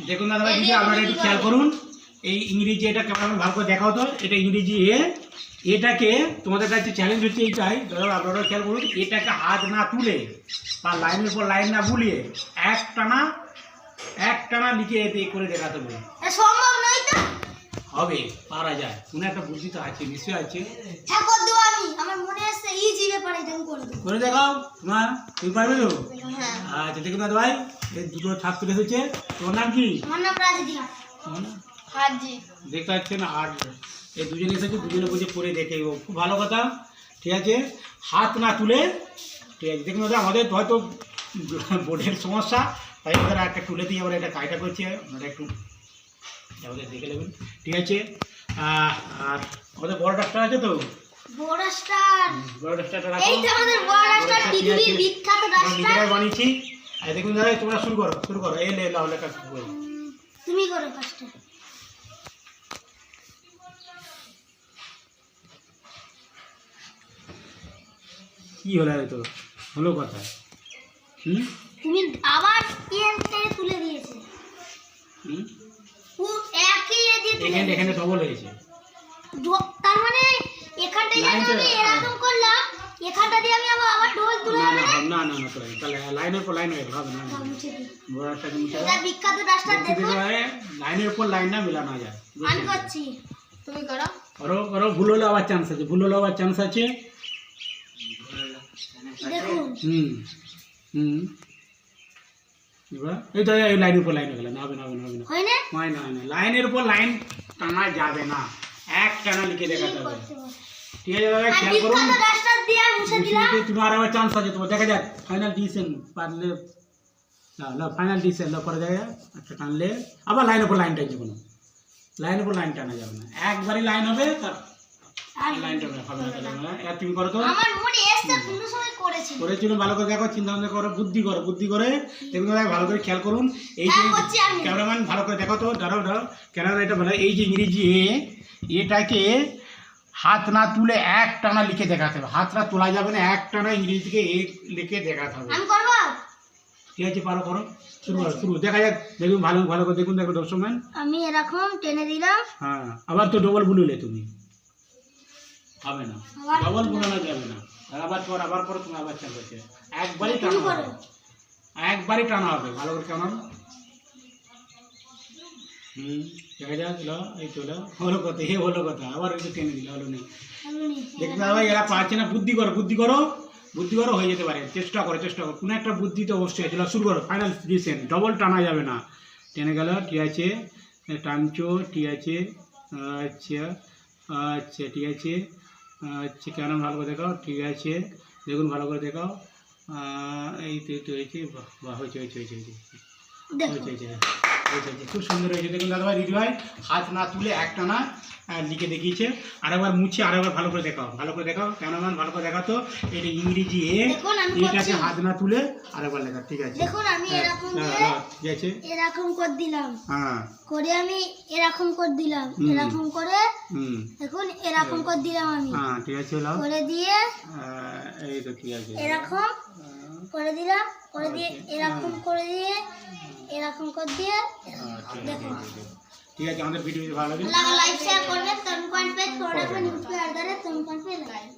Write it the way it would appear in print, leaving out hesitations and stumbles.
দেখুন দাদা দিদি আপনারা একটু খেয়াল করুন, এই ইংরেজি এটা কেমন ভালো করে দেখাও তো। এটা ইংরেজি এটাকে তোমাদের কাছে চ্যালেঞ্জ হচ্ছে এইটাই, দাদা আপনারা খেয়াল করুন, এটাকে হাত না তুলে বা লাইনের পর লাইন না বুলিয়ে একটানা লিখে এতে করে দেখাতে হবে। সম্ভব নয় তো? হবে, পারা যায়, কোনো একটা বুদ্ধি তো আছে, নিশ্চয়ই আছে। হ্যাঁ করে দেবো আমি, আমার মনে আসছে ইজি ব্যাপার, এটা আমি করে দেবো। করে দেখাও, তুমি পারবে তো? হ্যাঁ। আচ্ছা দেখুন দাদা ভাই, এই দুটো ছাপ তুলে এসেছে। তোমার নাম কি? আমার নাম রাজদি। হাজি। দেখতে পাচ্ছেন, আর এই দুজনে এসেছে, দুজনে বসে পড়ে দেখে খুব ভালো কথা। ঠিক আছে, হাত না তুলে, ঠিক আছে। দেখুন দাদা আমাদের হয়তো বোর্ডের সমস্যা, তাই ওরা একটা তুলে দিয়ে আমরা এটা কাজটা করছি, আপনারা একটু আমাদের দেখে নেবেন। ঠিক আছে, আর আমাদের বড় ডাক্তার আছে তো, বড় স্টার, বড় ডাক্তারটা রাখো। এই তো আমাদের বড় ডাক্তার, পৃথিবীর বিখ্যাত ডাক্তার। নিজেরাই বানিয়েছি। আর দেখুন দাদা তোমরা শুরু করো, এই লেখা শুরু করো। তুমি করো ফার্স্টে। কি হলো তো, হলো কথা। তুমি আবার পেনটা তুলে দিয়েছে। ও একই দিয়ে তুলে, এখানে ডবল হয়েছে। তার মানে এখানটা আমি এরকম করলাম, এখানটা দিয়ে আমি আবার ডবল তুলে না তাহলে লাইনের পর লাইন হয়ে হবে না। বড় একটা মুছে এটা বিখ্যাত ডাক্তার, দেখো লাইনের পর লাইন না মেলানো যায়। আমি করছি, তুমি করো। করো, ভুল হলে আবার চান্স আছে, দেখুন। এবার এই তো এই লাইনের উপর লাইন হয়ে গেল, না হবে না। হয় না? হয় না, লাইনের উপর লাইন টানা যাবে না, এক টানা লিখে দেখাতে হবে। ঠিক আছে দাদা, খেয়াল করুন। বিখ্যাত ডাক্তার দিয়ে মুছে দিলাম। তোমার আবার চান্স আছে, তোমার দেখা যাক ফাইনাল ডিসিশন পারলে না, ফাইনাল ডিসিশন করে দেখা যাক। একটা টানলে আবার লাইনের উপর লাইন টানছে, কোনো লাইনের উপর লাইন টানা যাবে না, একবারই লাইন হবে, তার লাইনটা হবে না। তুমি করো তো, আমার মনে এসে কোনো সময় করেছিল, ভালো করে দেখো, চিন্তা ভাবনা করো, বুদ্ধি করো। দেখুন দাদা ভালো করে খেয়াল করুন, এই যে ক্যামেরাম্যান ভালো করে দেখো তো, দাঁড়াও ক্যামেরা, এটা ভালো। এই যে ইংরেজি এটাকে হাত না তুলে এক টানা লিখে দেখাতে হবে, হাতটা তোলা যাবে না, এক টানা ইংরেজিকে লিখে দেখাতে হবে। আমি করব। ঠিক আছে, করো, শুরু দেখা যাক। দেখুন ভালো করে দেখুন, দেখো দর্শকম্যান, আমি এরকম টেনে দিলাম। হ্যাঁ, আবার তো ডবল বুললে তুমি, হবে না, ডবল বুলানো যাবে না। আবার পরে তুমি আবার চাল করছে, একবারই টানা হবে, ভালো করে কেমন। দেখা যাক, এই তো হলো কথা, আবার ওই টেনে দিলে হলো নেই। দেখতে হবে এরা পারছে না, বুদ্ধি করো, হয়ে যেতে পারে। চেষ্টা করো, কোনো একটা বুদ্ধি তো অবশ্যই আছে। শুরু করো, ফাইনাল ডিসিশন, ডবল টানা যাবে না। টেনে গেল, ঠিক আছে, টানছো, ঠিক আছে, আচ্ছা ঠিক আছে, কেন ভালো করে দেখাও, ঠিক আছে, দেখুন ভালো করে দেখাও, এই তো হয়েছে, বাহ হয়েছে, খুব সুন্দর হয়েছে। দেখুন দাদা ভাই, দিদি ভাই হাত না তুলে একটা না লিখে দেখিয়েছে। আরেকবার মুছে, আরেকবার ভালো করে দেখাও, কেমন ভালো করে দেখাও তো। এটা ইংরেজি এটাকে হাত না তুলে আরেকবার লেখা, ঠিক আছে। দেখুন আমি এরকম ঠিক আছে, এরকম করে দিলাম, হ্যাঁ, করে আমি এরকম করে দিলাম, এরকম করে, দেখুন এরকম করে দিলাম আমি, হ্যাঁ ঠিক আছে, করে দিয়ে এই তো ঠিক আছে, এরকম করে দিলাম, করে দিয়ে এরকম করে দিয়ে, এরকম করে দিয়ে, দেখুন। ঠিক আছে, আমাদের ভিডিও ভালো লাগে, লাইক শেয়ার করবেন, তরুণ পয়েন্ট পেজ করে রাখবেন, ইউটিউবে আর তরুণ পয়েন্ট পেজ লাইক।